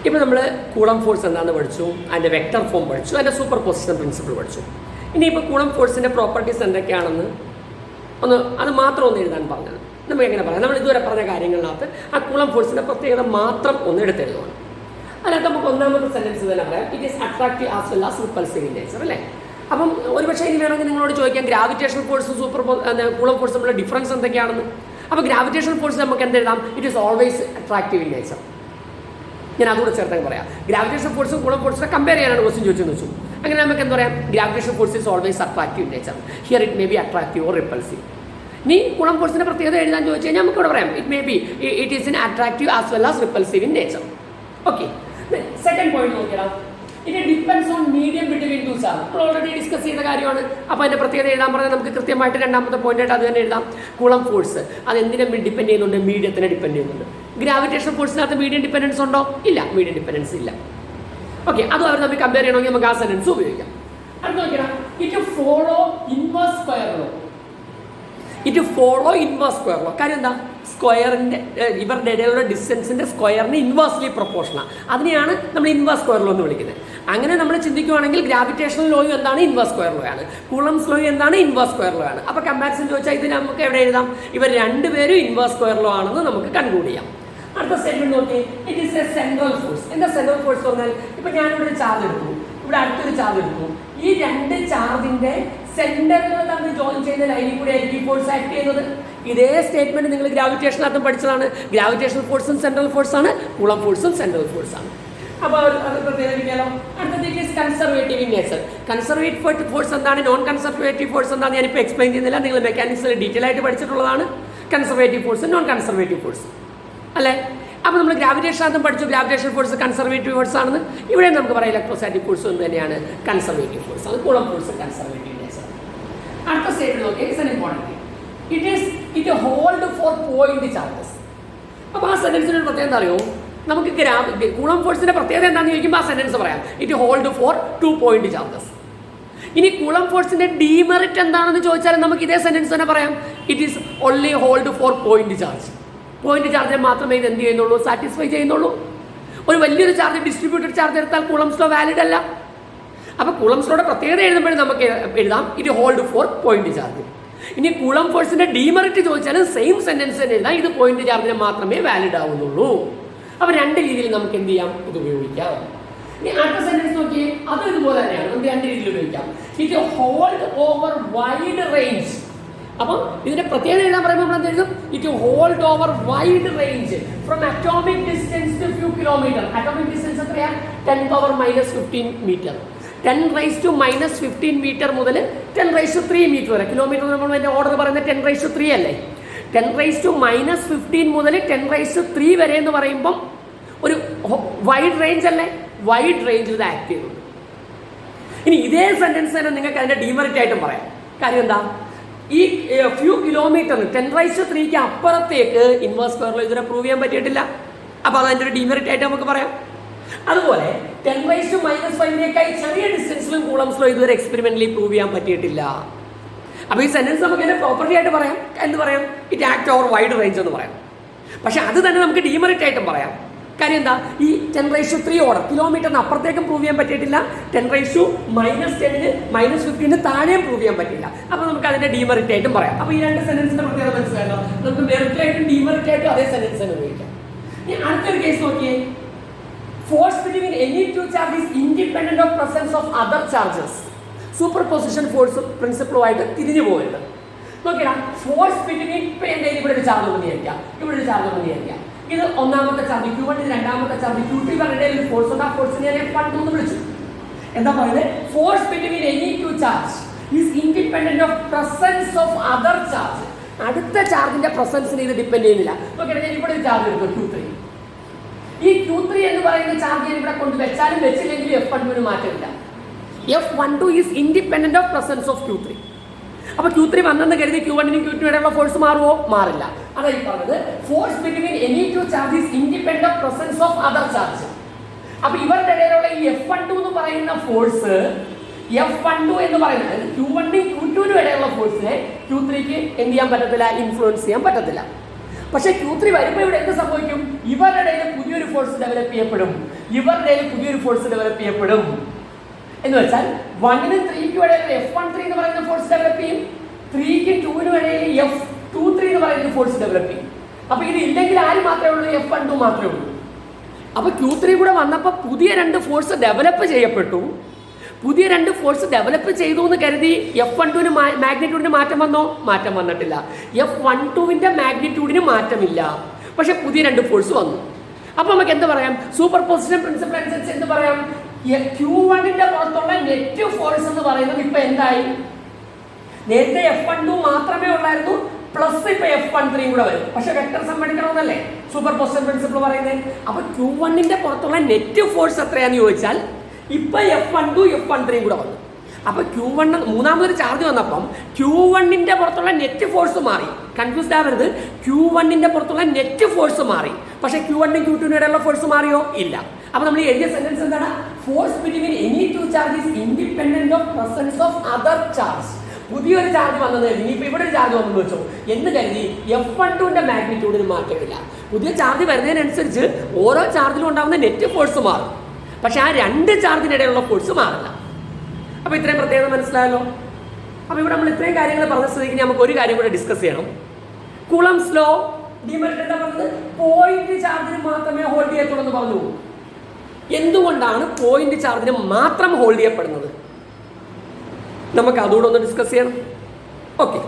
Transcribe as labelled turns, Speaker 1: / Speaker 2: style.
Speaker 1: ഇപ്പോൾ നമ്മൾ coulomb force എന്താണെന്ന് പഠിച്ചു, അതിൻ്റെ വെക്ടർ ഫോം പഠിച്ചു, അതിൻ്റെ സൂപ്പർ പൊസിഷൻ പ്രിൻസിപ്പിൾ പഠിച്ചു. ഇനിയിപ്പോൾ കൂളം ഫോഴ്സിൻ്റെ പ്രോപ്പർട്ടീസ് എന്തൊക്കെയാണെന്ന് അത് മാത്രം ഒന്ന് എഴുതാൻ പറഞ്ഞത്. നമുക്ക് എങ്ങനെ പറയാം, നമ്മൾ ഇതുവരെ പറഞ്ഞ കാര്യങ്ങളിനകത്ത് ആ കൂളം ഫോഴ്സിൻ്റെ പ്രത്യേകത മാത്രം ഒന്ന് എടുത്തെഴുതുകയാണ്. അതിനകത്ത് നമുക്ക് ഒന്നാമത്തെ സെൻറ്റൻസ് തന്നെ പറയാം, it is attractive as well as repulsive in nature അല്ലേ. അപ്പം ഒരുപക്ഷെ ഇനി വേണമെങ്കിൽ നിങ്ങളോട് ചോദിക്കാം ഗ്രാവിറ്റേഷൻ ഫോഴ്സും കൂളം ഫോഴ്സും തമ്മിലുള്ള ഡിഫറൻസ് എന്തൊക്കെയാണെന്ന്. അപ്പോൾ ഗ്രാവിറ്റേഷൻ ഫോഴ്സ് നമുക്ക് എന്തെഴുതാം, it is always attractive in nature. ഞാൻ അതുകൂടെ ചേർത്ത് പറയാം. ഗ്രാവിറ്റേഷൻ ഫോഴ്സും കൂളം ഫോഴ്സിനെ കമ്പയർ ചെയ്യാനാണ് ക്വസ്റ്റ്യൻ ചോദിച്ചെന്ന് വെച്ചു. അങ്ങനെ നമുക്ക് എന്താ പറയാം, gravitation force is always attractive in nature. Here it may be attractive or repulsive. ഇനി കൂളം ഫോഴ്സിൻ്റെ പ്രത്യേകത എഴുതാൻ ചോദിച്ചു കഴിഞ്ഞാൽ നമുക്ക് ഇവിടെ പറയാം, it may be it is in attractive as well as repulsive in nature. Okay, second point നോക്കിയാൽ it depends on medium between two charge. നമ്മൾ ഓൾറെഡി ഡിസ്കസ് ചെയ്ത കാര്യമാണ്. അപ്പോൾ അതിൻ്റെ പ്രത്യേകത എഴുതാൻ പറഞ്ഞാൽ നമുക്ക് കൃത്യമായിട്ട് രണ്ടാമത്തെ പോയിന്റായിട്ട് അത് തന്നെ എഴുതാം. കൂളം ഫോഴ്സ് അത് എന്തിനെ ഡിപ്പെൻഡ് ചെയ്യുന്നുണ്ട്, മീഡിയത്തിനെ ഡിപ്പെൻഡ് ചെയ്യുന്നുണ്ട്. ഗ്രാവിറ്റേഷൻ ഫോഴ്സിനകത്ത് മീഡിയം ഡിപ്പെൻഡൻസ് ഉണ്ടോ? ഇല്ല, മീഡിയം ഡിപ്പെൻഡൻസ് ഇല്ല. ഓക്കെ, അതും അവർ തമ്മിൽ കമ്പയർ ചെയ്യണമെങ്കിൽ നമുക്ക് ആ സെൻറ്റൻസ് ഉപയോഗിക്കാം. അത് നോക്കിയാൽ it follow inverse square law. It follow inverse square law. കാര്യം എന്താ, സ്ക്വയറിൻ്റെ ഇവരുടെ ഇടയിലുള്ള ഡിസ്റ്റൻസിൻ്റെ സ്ക്വയറിന് ഇൻവേഴ്സ്ലി പ്രൊപ്പോർഷനാണ്. അതിനെയാണ് നമ്മൾ ഇൻവേഴ്സ് സ്ക്വയർ ലോ എന്ന് വിളിക്കുന്നത്. അങ്ങനെ നമ്മൾ ചിന്തിക്കുകയാണെങ്കിൽ ഗ്രാവിറ്റേഷണൽ ലോയും എന്താണ്, ഇൻവേഴ്സ് സ്ക്വയർ ലോ ആണ്. കൂളംസ് ലോയും എന്താണ്, ഇൻവേഴ്സ് സ്ക്വയർ ലോ ആണ്. അപ്പോൾ കമ്പാരിസൺ ചോദിച്ചാൽ ഇത് നമുക്ക് എവിടെ എഴുതാം, ഇവർ രണ്ടുപേരും ഇൻവേഴ്സ് സ്ക്വയർ ലോ ആണെന്ന് നമുക്ക് കൺക്ലൂഡ് ചെയ്യാം. അടുത്ത സ്റ്റേറ്റ്മെന്റ് നോക്കി, it is A central force. എന്താ സെൻട്രൽ ഫോഴ്സ് പറഞ്ഞാൽ, ഇപ്പം ഞാനിവിടെ ചാർജ് എടുത്തു, ഇവിടെ അടുത്തൊരു ചാർജ് എടുത്തു. ഈ രണ്ട് ചാർജിന്റെ സെന്ററുകൾ തമ്മിൽ ജോയിൻ ചെയ്യുന്ന ലൈനിൽ കൂടെ ആയിരിക്കും ഈ ഫോഴ്സ് ആക്ട് ചെയ്യുന്നത്. ഇതേ സ്റ്റേറ്റ്മെന്റ് നിങ്ങൾ ഗ്രാവിറ്റേഷനകത്തും പഠിച്ചതാണ്. ഗ്രാവിറ്റേഷൻ ഫോഴ്സും സെൻട്രൽ ഫോഴ്സ് ആണ്, കൂളം ഫോഴ്സും സെൻട്രൽ ഫോഴ്സ് ആണ്. അപ്പോൾ അത് പ്രത്യേകിക്കാലോ. അടുത്തത് conservative in nature. Conservative force എന്താണ്, നോൺ കൺസർവേറ്റീവ് ഫോഴ്സ് എന്താണ് ഞാനിപ്പോൾ എക്സ്പ്ലെയിൻ ചെയ്യുന്നില്ല. നിങ്ങൾ മെക്കാനിക്സിൽ ഡീറ്റെയിൽ ആയിട്ട് പഠിച്ചിട്ടുള്ളതാണ്. Conservative force, non conservative force അല്ലേ. അപ്പോൾ നമ്മൾ ഗ്രാവിറ്റേഷനകത്തും പഠിച്ചു ഗ്രാവിറ്റേഷൻ ഫോഴ്സ് കൺസർവേറ്റീവ് ഫോഴ്സ് ആണെന്ന്. ഇവിടെ നമുക്ക് പറയാം ഇലക്ട്രോസ്റ്റാറ്റിക് ഫോഴ്സ് എന്ന് തന്നെയാണ് കൺസർവേറ്റീവ് ഫോഴ്സ്. അത് കൂളം ഫോഴ്സ് കൺസർവേറ്റീവ് നേച്ചർ. അടുത്ത സ്റ്റേറ്റ്മെന്റ് നോക്കി, it's an important. It hold four point charges. അപ്പോൾ ആ സെന്റൻസിനൊരു പ്രത്യേകത എന്താ അറിയോ, നമുക്ക് കൂളം ഫോഴ്സിന്റെ പ്രത്യേകത എന്താണെന്ന് ചോദിക്കുമ്പോൾ ആ സെന്റൻസ് പറയാം, it hold four 2 point charges. ഇനി കൂളം ഫോഴ്സിന്റെ ഡീമെറിറ്റ് എന്താണെന്ന് ചോദിച്ചാൽ നമുക്ക് ഇതേ സെന്റൻസ് തന്നെ പറയാം, it is only hold four point charge. Point ചാർജിനെ മാത്രമേ ഇത് എന്ത് ചെയ്യുന്നുള്ളൂ, സാറ്റിസ്ഫൈ ചെയ്യുന്നുള്ളൂ. ഒരു വലിയൊരു ചാർജ് ഡിസ്ട്രിബ്യൂട്ടഡ് ചാർജ് എടുത്താൽ കൂളംസ് ലോ വാലിഡ് അല്ല. അപ്പോൾ കൂളംസ് ലോയുടെ പ്രത്യേകത എഴുതുമ്പോഴും നമുക്ക് എഴുതാം, it hold four point charge. ഇനി കൂളം ഫോഴ്സിന്റെ ഡീമെറിറ്റ് ചോദിച്ചാലും സെയിം സെന്റൻസ് തന്നെ എഴുതാം, ഇത് പോയിന്റ് ചാർജിന് മാത്രമേ വാലിഡ് ആവുന്നുള്ളൂ. അപ്പോൾ രണ്ട് രീതിയിൽ നമുക്ക് എന്ത് ചെയ്യാം, ഇത് ഉപയോഗിക്കാം. ഇനി അടുത്ത സെന്റൻസ് നോക്കി, അതും ഇതുപോലെ തന്നെയാണ്, നമുക്ക് രണ്ട് രീതിയിൽ ഉപയോഗിക്കാം. It hold over wide range. അപ്പം ഇതിന്റെ പ്രത്യേകത എഴുതാൻ പറയുമ്പോൾ നമ്മൾ എന്ത് എഴുതും, it hold over wide range from atomic distance to few kilometre. Atomic distance എത്രയാണ്, 10⁻⁻15 മീറ്റർ. 10⁻⁻15 മീറ്റർ മുതൽ 10⁻³ മീറ്റർ വരെ. കിലോമീറ്റർ നമ്മൾ അതിന്റെ ഓർഡർ പറയുന്നത് 10⁻³ അല്ലേ. 10⁻⁻15 മുതൽ 10⁻³ വരെ എന്ന് പറയുമ്പം ഒരു വൈഡ് റേഞ്ച് അല്ലേ, വൈഡ് റേഞ്ചിൽ ഇത് ആക്ട് ചെയ്യുന്നുണ്ട്. ഇനി ഇതേ സെന്റൻസ് തന്നെ നിങ്ങൾക്ക് അതിന്റെ ഡീമെറിറ്റ് ആയിട്ടും പറയാം. കാര്യം എന്താ, ഈ ഫ്യൂ കിലോമീറ്ററിന് 10⁻³ അപ്പുറത്തേക്ക് ഇൻവേഴ്സ് സ്ക്വയർ ലോ ഇതുവരെ പ്രൂവ് ചെയ്യാൻ പറ്റിയിട്ടില്ല. അപ്പോൾ അത് അതിൻ്റെ ഒരു ഡീമെറിറ്റ് ആയിട്ട് നമുക്ക് പറയാം. അതുപോലെ 10⁻⁻5 ചെറിയ ഡിസ്റ്റൻസിലും കൂളംസ് ലോ ഇതുവരെ എക്സ്പെരിമെന്റലി പ്രൂവ് ചെയ്യാൻ പറ്റിയിട്ടില്ല. അപ്പോൾ ഈ സെന്റൻസ് നമുക്ക് ഇതിന്റെ പ്രോപ്പർട്ടി ആയിട്ട് പറയാം, എന്ത് പറയാം, it act over wide range എന്ന് പറയാം. പക്ഷെ അത് തന്നെ നമുക്ക് ഡീമെറിറ്റ് ആയിട്ടും പറയാം. കാര്യം എന്താ, ഈ 10⁻³ ഓർഡർ കിലോമീറ്ററിന് അപ്പുറത്തേക്കും പ്രൂവ് ചെയ്യാൻ പറ്റിയിട്ടില്ല, 10⁻⁻10 -15 താഴെയും പ്രൂവ് ചെയ്യാൻ പറ്റില്ല. അപ്പോൾ നമുക്ക് അതിന്റെ ഡീമെറിറ്റ് ആയിട്ടും പറയാം. അപ്പോൾ ഈ രണ്ട് സെന്റൻസിന്റെ പ്രത്യേകത മനസ്സിലായല്ലോ. നമുക്ക് മെറിറ്റ് ആയിട്ടും ഡീമെറിറ്റ് ആയിട്ടും അതേ സെന്റൻസ് തന്നെ ഉപയോഗിക്കാം. ഇനി അടുത്തൊരു കേസ് നോക്കിയേ, force between any two charge is independent of presence of other charges. Superposition force പ്രിൻസിപ്പിളുമായിട്ട് തിരിഞ്ഞു പോകരുത്. നോക്കിയാ, ഫോഴ്സ് ബിറ്റ്വീൻ, ഇപ്പൊ എന്റെ ഇവിടെ ഒരു ചാർജ് ഒന്ന് വിചാരിക്കാം, ഇവിടെ ഒരു ചാർജ് ഒന്ന് വിചാരിക്കാം. ഇത് ഒന്നാമത്തെ ചാർജ് Q1, ഇത് രണ്ടാമത്തെ ചാർജ് Q2. ഇവരുടെ ഒരു ഫോഴ്സ് ഉണ്ട്, ആ ഫോഴ്സിനെ ഞാൻ F1 എന്ന് വിളിച്ചു. എന്താ പറയുന്നത്, force between any two charge is independent of presence of other charge. അടുത്ത ചാർജിന്റെ പ്രസൻസിന് ഇത് ഡിപ്പെൻഡ് ചെയ്യുന്നില്ല. ഓക്കെ, ഞാൻ ഇവിടെ ഒരു ചാർജ് എടുക്കും Q3. ഈ Q3 എന്ന് പറയുന്ന ചാർജ് ഞാൻ ഇവിടെ കൊണ്ട് വെച്ചാലും വെച്ചില്ലെങ്കിലും F12 മാറ്റമില്ല. F12 is independent of presence of Q3. അപ്പോൾ Q3 വന്നെന്ന് കരുതി Q1നും Q2 ഇടയിലുള്ള ഫോഴ്സ് മാറുമോ? മാറില്ല. അതായി പറഞ്ഞത് force between any two charge is independent of presence of other charge. അപ്പോൾ ഇവരുടെ ഇടയിലുള്ള ഈ F12 എന്ന് പറയുന്ന ഫോഴ്സ്, F12 എന്ന് പറയുന്നത് Q1നും Q2നും ഇടയിലുള്ള ഫോഴ്സിനെ Q3ക്ക് എന്ത് ചെയ്യാൻ പറ്റത്തില്ല, ഇൻഫ്ലുവൻസ് ചെയ്യാൻ പറ്റത്തില്ല. പക്ഷേ Q3 വരുമ്പോൾ ഇവിടെ എന്ത് സംഭവിക്കും? ഇവരുടെ ഇടയിൽ പുതിയൊരു ഫോഴ്സ് ഡെവലപ്പ് ചെയ്യപ്പെടും. എന്ന് വെച്ചാൽ 1-നും 3-ക്കും ഇടയിൽ F13 എന്ന് പറയുന്ന ഫോഴ്സ് ഡെവലപ്പ് ചെയ്യും, 3-ക്കും 2-നും ഇടയിൽ F23 എന്ന് പറയുന്ന ഫോഴ്സ് ഡെവലപ്പ് ചെയ്യും. അപ്പൊ ഇത് ഇല്ലെങ്കിൽ ആര് മാത്രമേ ഉള്ളൂ? F12 മാത്രമേ ഉള്ളൂ. അപ്പൊ Q3 കൂടെ വന്നപ്പോൾ പുതിയ 2 ഫോഴ്സ് ഡെവലപ്പ് ചെയ്യപ്പെട്ടു. പുതിയ 2 ഫോഴ്സ് ഡെവലപ്പ് ചെയ്തു എന്ന് കരുതി F12ന് മാഗ്നിറ്റ്യൂഡിന് മാറ്റം വന്നോ? മാറ്റം വന്നിട്ടില്ല. F12ന്റെ മാഗ്നിറ്റ്യൂഡിന് മാറ്റമില്ല, പക്ഷെ പുതിയ 2 ഫോഴ്സ് വന്നു. അപ്പൊ നമുക്ക് എന്ത് പറയാം? സൂപ്പർ പൊസിഷൻ പ്രിൻസിപ്പിൾ അനുസരിച്ച് എന്ത് പറയാം? Q1ന്റെ പുറത്തുള്ള നെറ്റ് ഫോഴ്സ് എന്ന് പറയുന്നത് ഇപ്പൊ എന്തായി? നേരത്തെ F12 മാത്രമേ ഉള്ളായിരുന്നു, പ്ലസ് ഇപ്പൊ F13 കൂടെ വരും. പക്ഷെ വെക്ടർ സമ്മതിക്കണമെന്നല്ലേ സൂപ്പർ പൊസിഷൻ പ്രിൻസിപ്പിൾ പറയുന്നത്? അപ്പൊ Q1ന്റെ പുറത്തുള്ള നെറ്റ് ഫോഴ്സ് എത്രയാന്ന് ചോദിച്ചാൽ ഇപ്പൊ F12 F13 കൂടെ വന്നു. അപ്പൊ Q1 മൂന്നാമതൊരു ചാർജ് വന്നപ്പം Q1ന്റെ പുറത്തുള്ള നെറ്റ് ഫോഴ്സ് മാറി. കൺഫ്യൂസ്ഡ് ആവരുത്, Q1ന്റെ പുറത്തുള്ള നെറ്റ് ഫോഴ്സ് മാറി, പക്ഷെ Q1നും Q2നും ഇടയിലുള്ള ഫോഴ്സ് മാറിയോ? ഇല്ല. അപ്പൊ നമ്മൾ എഴുതിയ സെന്റൻസ് എന്താണ്? Force between any two charges independent of presence of other charge. പുതിയൊരു ചാർജ് വന്നത് ഇനിയിപ്പോൾ ഇവിടെ ഒരു ചാർജ് വന്നു വെച്ചോ എന്ന് കരുതി F12ന്റെ മാഗ്നിറ്റ്യൂഡിന് മാറ്റമില്ല. പുതിയ ചാർജ് വരുന്നതിനനുസരിച്ച് ഓരോ ചാർജിലും ഉണ്ടാകുന്ന നെറ്റ് ഫോഴ്സ് മാറും, പക്ഷെ ആ 2 ചാർജിനിടയിലുള്ള ഫോഴ്സ് മാറില്ല. അപ്പൊ ഇത്രയും പ്രത്യേകത മനസ്സിലായല്ലോ. അപ്പൊ ഇവിടെ നമ്മൾ ഇത്രയും കാര്യങ്ങൾ പറഞ്ഞ സ്ഥിതിക്ക് നമുക്ക് ഒരു കാര്യം കൂടെ ഡിസ്കസ് ചെയ്യണം. കൂളംസ് ലോ ഡിമെറിറ്റ് എന്താ പറഞ്ഞത്? പോയിന്റ് ചാർജിന് മാത്രമേ ഹോൾഡ് ചെയ്യത്തുള്ളൂ എന്ന് പറഞ്ഞു. എന്തുകൊണ്ടാണ് പോയിന്റ് ചാർജിന് മാത്രം ഹോൾഡ് ചെയ്യപ്പെടുന്നത്? നമുക്ക് അതുകൂടെ ഒന്ന് ഡിസ്കസ് ചെയ്യണം. ഓക്കെ.